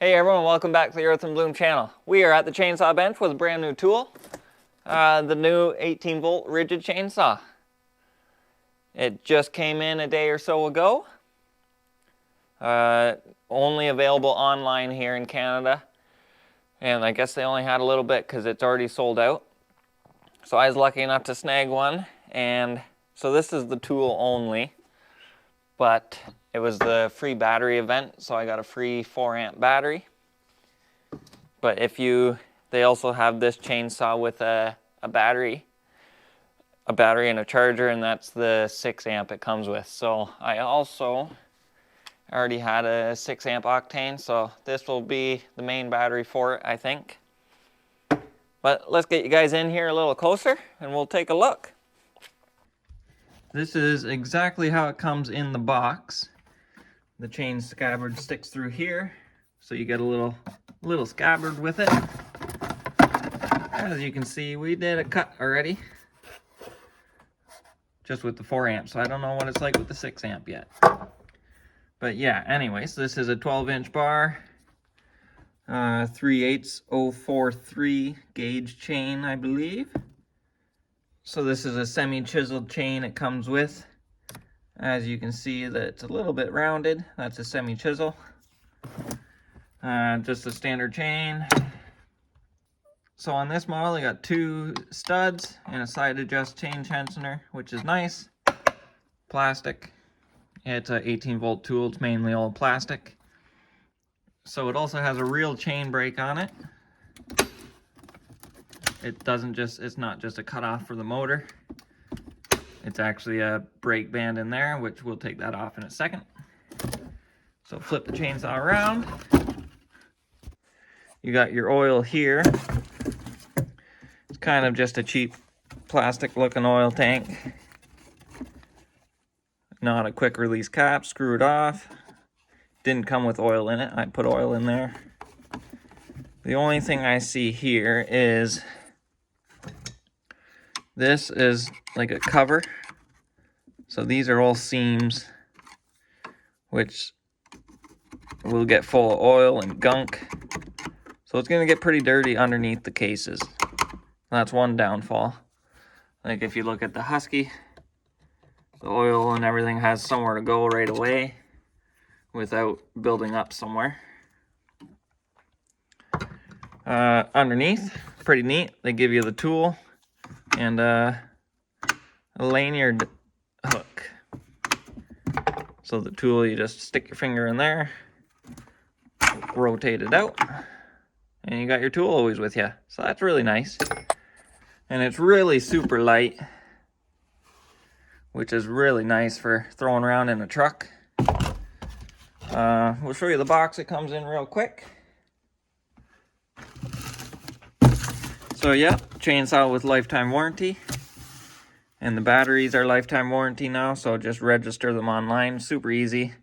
Hey everyone, welcome back to the Earth and Bloom channel. We are at the chainsaw bench with a brand new tool, the new 18 volt Ridgid chainsaw. It just came in a day or so ago. Only available online here in Canada, and I guess they only had a little bit because it's already sold out. So I was lucky enough to snag one, and so this is the tool only, but it was the free battery event, so I got a free 4 amp battery. But they also have this chainsaw with a battery and a charger, and that's the 6 amp it comes with. So I also already had a 6 amp octane, so this will be the main battery for it, I think. But let's get you guys in here a little closer and we'll take a look. This is exactly how it comes in the box. The chain scabbard sticks through here, so you get a little scabbard with it. As you can see, we did a cut already, just with the 4 amp, so I don't know what it's like with the 6 amp yet. But yeah, anyways, this is a 12-inch bar, 3/8 043 gauge chain, I believe. So this is a semi-chiseled chain it comes with. As you can see that it's a little bit rounded. That's a semi-chisel. Just a standard chain. So on this model, I got 2 studs and a side adjust chain tensioner, which is nice. Plastic. It's an 18 volt tool. It's mainly all plastic. So it also has a real chain brake on it. It's not just a cutoff for the motor. It's actually a brake band in there, which we'll take that off in a second. So flip the chainsaw around. You got your oil here. It's kind of just a cheap plastic looking oil tank. Not a quick release cap, screw it off. Didn't come with oil in it, I put oil in there. The only thing I see here is this is like a cover. So these are all seams, which will get full of oil and gunk. So it's gonna get pretty dirty underneath the cases. That's one downfall. Like if you look at the Husky, the oil and everything has somewhere to go right away without building up somewhere. Underneath, pretty neat. They give you the tool and a lanyard hook. So the tool, you just stick your finger in there, rotate it out, and you got your tool always with you. So that's really nice. And it's really super light, which is really nice for throwing around in a truck. We'll show you the box it comes in real quick. So yeah, chainsaw with lifetime warranty. And the batteries are lifetime warranty now, so just register them online. Super easy.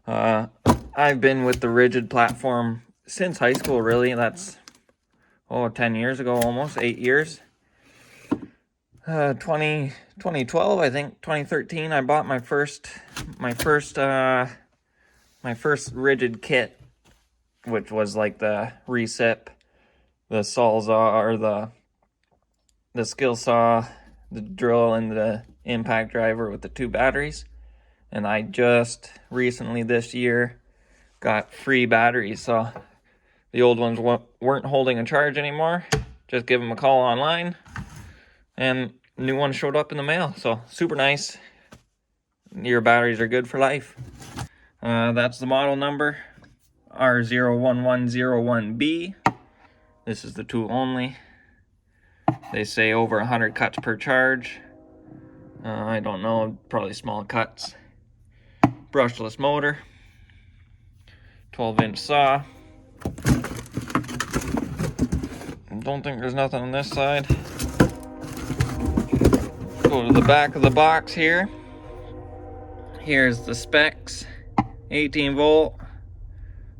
I've been with the Ridgid platform since high school, really. That's 10 years ago, almost 8 years. 2012, I think 2013, I bought my first Ridgid kit, which was like the recip, the sawzall, or the skill saw, the drill, and the impact driver with the 2 batteries. And I just recently this year got free batteries, so the old ones weren't holding a charge anymore. Just give them a call online and new one showed up in the mail. So super nice. Your batteries are good for life. That's the model number, R01101B. This is the tool only. They say over 100 cuts per charge. I don't know, probably small cuts. Brushless motor. 12-inch saw. Don't think there's nothing on this side. Go to the back of the box here. Here's the specs. 18 volt,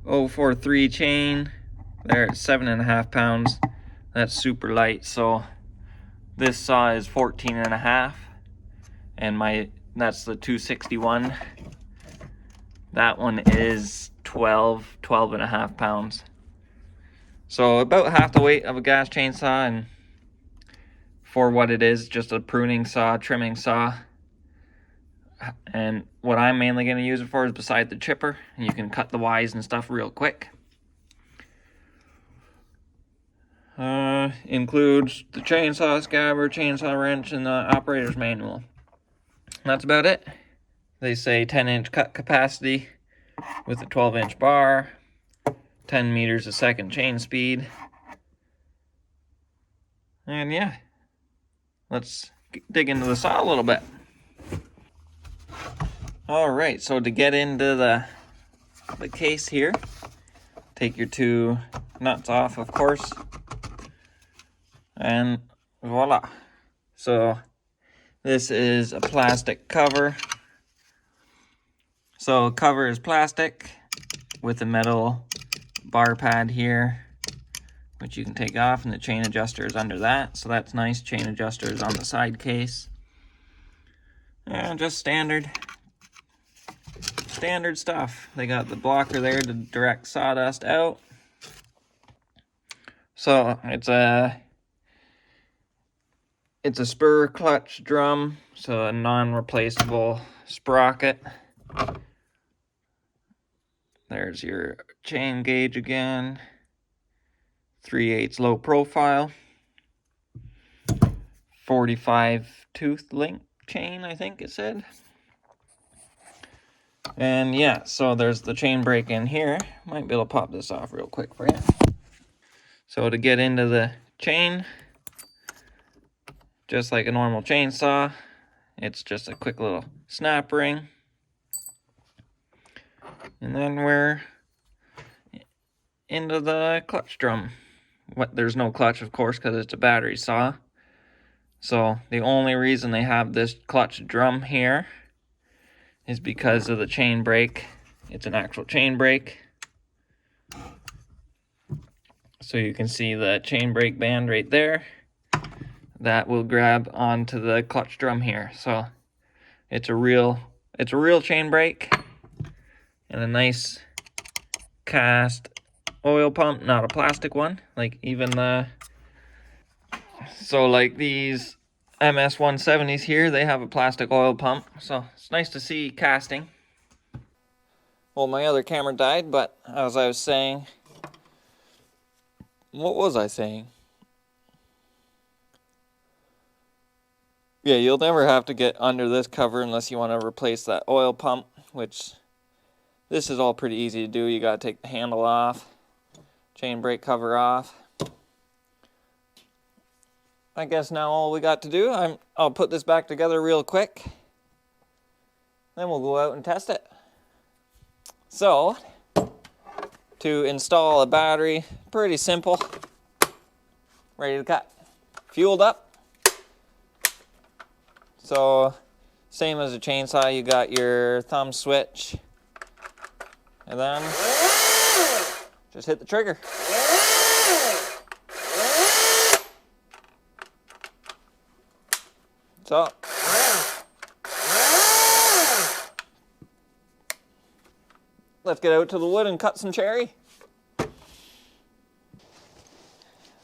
043 chain. There at 7.5 pounds. That's super light. So this saw is 14.5, and that's the 261. That one is 12 and a half pounds. So about half the weight of a gas chainsaw, and for what it is, just a pruning saw, trimming saw. And what I'm mainly going to use it for is beside the chipper. And you can cut the Ys and stuff real quick. Includes the chainsaw scabbard, chainsaw wrench, and the operator's manual. And that's about it. They say 10-inch cut capacity with a 12-inch bar, 10 meters a second chain speed. And yeah, let's dig into the saw a little bit. Alright, so to get into the case here, take your two nuts off, of course, and voila. So this is a plastic cover. So cover is plastic with a metal bar pad here, which you can take off, and the chain adjuster is under that. So that's nice. Chain adjuster is on the side case. And just standard stuff. They got the blocker there to direct sawdust out. So it's a spur clutch drum, so a non-replaceable sprocket. There's your chain gauge again. 3/8 low profile. 45 tooth link chain, I think it said. And yeah, so there's the chain brake in here. Might be able to pop this off real quick for you. So to get into the chain, just like a normal chainsaw, it's just a quick little snap ring. And then we're into the clutch drum. There's no clutch, of course, because it's a battery saw. So the only reason they have this clutch drum here is because of the chain brake. It's an actual chain brake. So you can see the chain brake band right there. That will grab onto the clutch drum here. So it's a real chain brake, and a nice cast oil pump, not a plastic one. Like even like these MS 170s here, they have a plastic oil pump. So it's nice to see casting. Well, my other camera died, but as I was saying, what was I saying? Yeah, you'll never have to get under this cover unless you want to replace that oil pump, which this is all pretty easy to do. You got to take the handle off, chain brake cover off. I guess now all we got to do, I'll put this back together real quick. Then we'll go out and test it. So, to install a battery, pretty simple. Ready to cut. Fueled up. So, same as a chainsaw, you got your thumb switch. And then, just hit the trigger. So, let's get out to the wood and cut some cherry.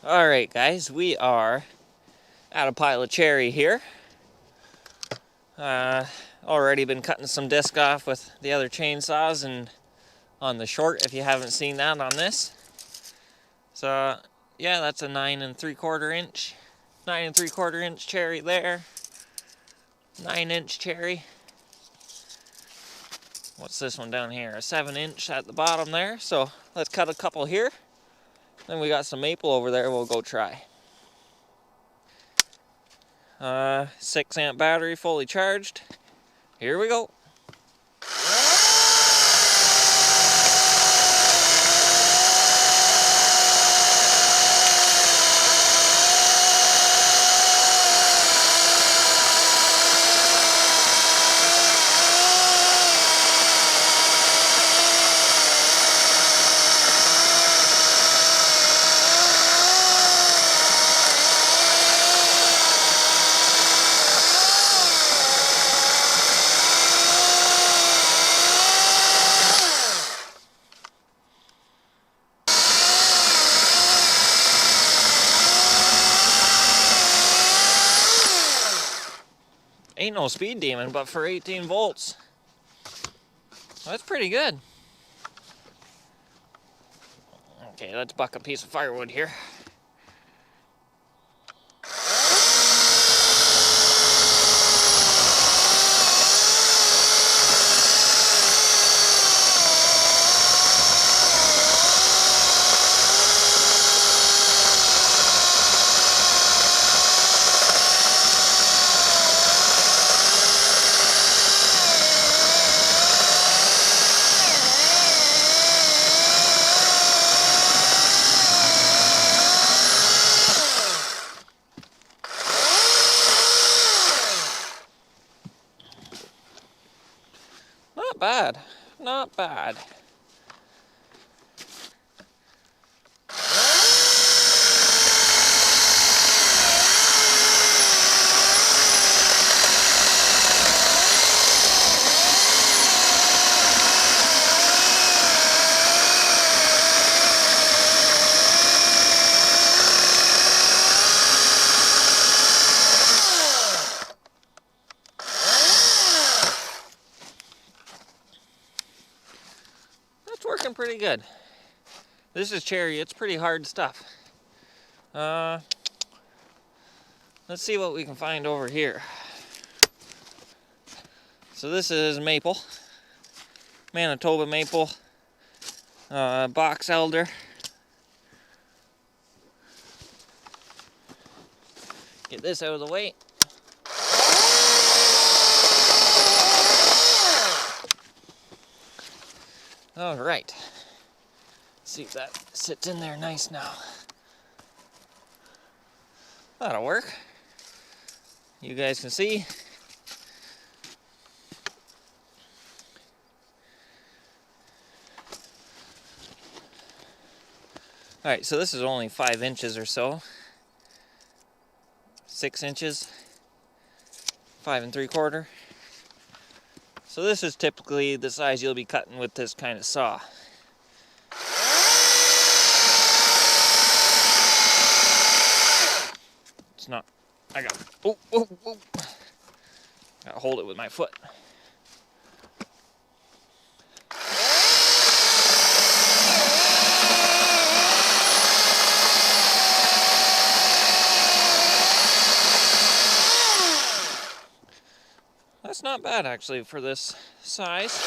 Alright guys, we are at a pile of cherry here. Already been cutting some disc off with the other chainsaws and on the short, if you haven't seen that on this. So yeah, that's a 9 3/4 inch. 9 3/4 inch cherry there. 9-inch cherry. What's this one down here? A 7-inch at the bottom there. So let's cut a couple here. Then we got some maple over there we'll go try. 6-amp battery, fully charged. Here we go. Ain't no speed demon, but for 18 volts, that's pretty good. Okay, let's buck a piece of firewood here. Not bad, not bad. Working pretty good. This is cherry, it's pretty hard stuff. Let's see what we can find over here. So this is maple, Manitoba maple, box elder. Get this out of the way. All right, see if that sits in there nice now. That'll work. You guys can see. All right, so this is only 5 inches or so. 6 inches, 5 3/4. So this is typically the size you'll be cutting with this kind of saw. It's not, I got, oh, gotta hold it with my foot. That's not bad actually for this size.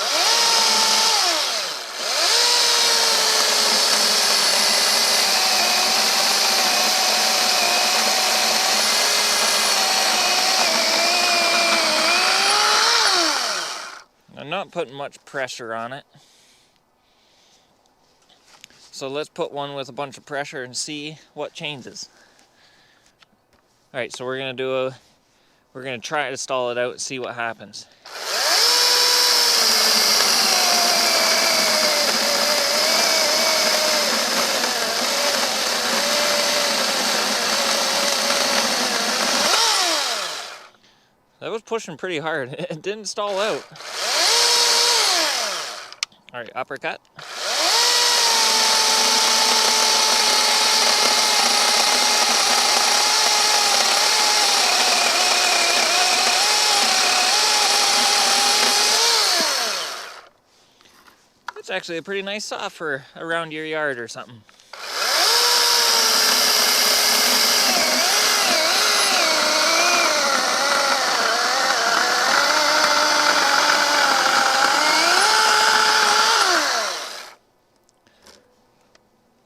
I'm not putting much pressure on it. So let's put one with a bunch of pressure and see what changes. All right, so we're gonna try to stall it out and see what happens. That was pushing pretty hard. It didn't stall out. All right, uppercut. It's actually a pretty nice saw for around your yard or something.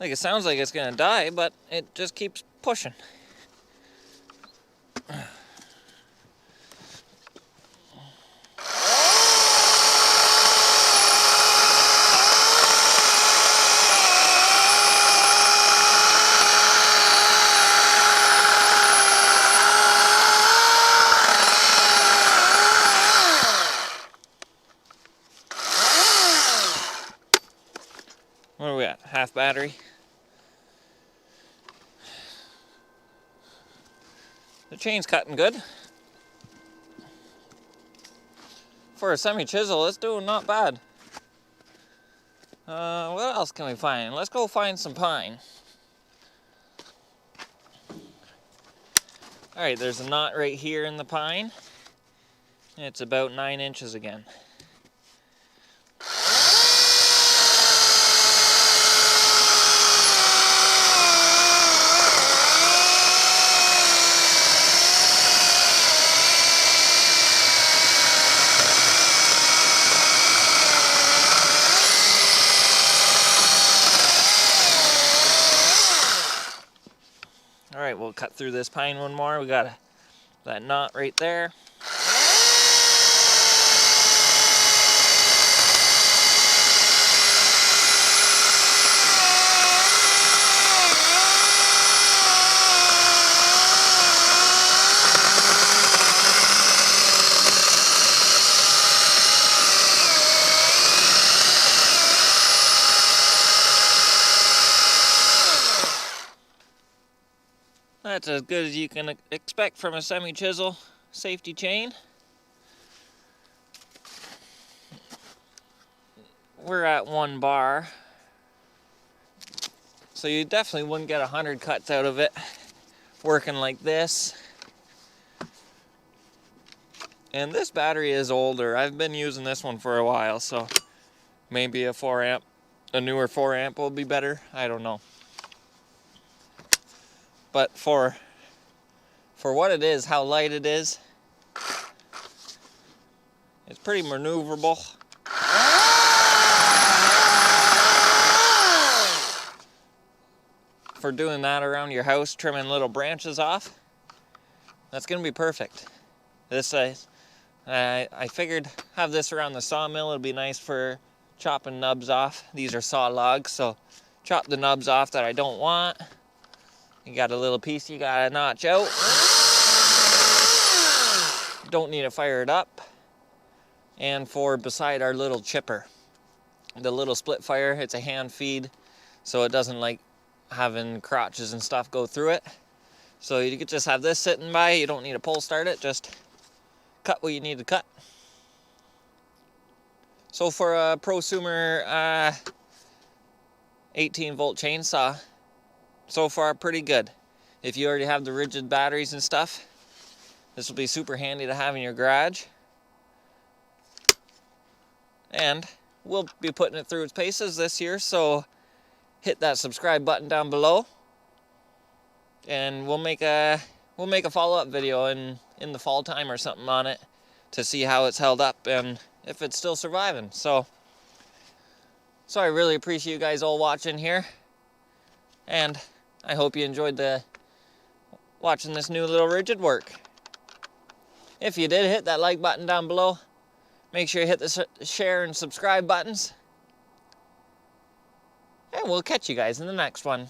Like, it sounds like it's gonna die, but it just keeps pushing. What are we at? Half battery? The chain's cutting good. For a semi-chisel, it's doing not bad. What else can we find? Let's go find some pine. Alright, there's a knot right here in the pine. It's about 9 inches again. All right, we'll cut through this pine one more. We got that knot right there. That's as good as you can expect from a semi-chisel safety chain. We're at 1 bar, so you definitely wouldn't get 100 cuts out of it working like this. And this battery is older. I've been using this one for a while, so maybe a newer 4 amp will be better. I don't know. But for what it is, how light it is, it's pretty maneuverable. For doing that around your house, trimming little branches off, that's gonna be perfect. This I figured have this around the sawmill. It'll be nice for chopping nubs off. These are saw logs, so chop the nubs off that I don't want. You got a little piece you gotta notch out. Don't need to fire it up. And for beside our little chipper, the little split fire, it's a hand feed, so it doesn't like having crotches and stuff go through it. So you could just have this sitting by. You don't need to pull start it, just cut what you need to cut. So for a prosumer 18 volt chainsaw, so far pretty good. If you already have the Ridgid batteries and stuff, this will be super handy to have in your garage. And we'll be putting it through its paces this year, so hit that subscribe button down below. And we'll make a follow-up video in the fall time or something on it to see how it's held up and if it's still surviving. So I really appreciate you guys all watching here, and I hope you enjoyed watching this new little Ridgid work. If you did, hit that like button down below. Make sure you hit the share and subscribe buttons. And we'll catch you guys in the next one.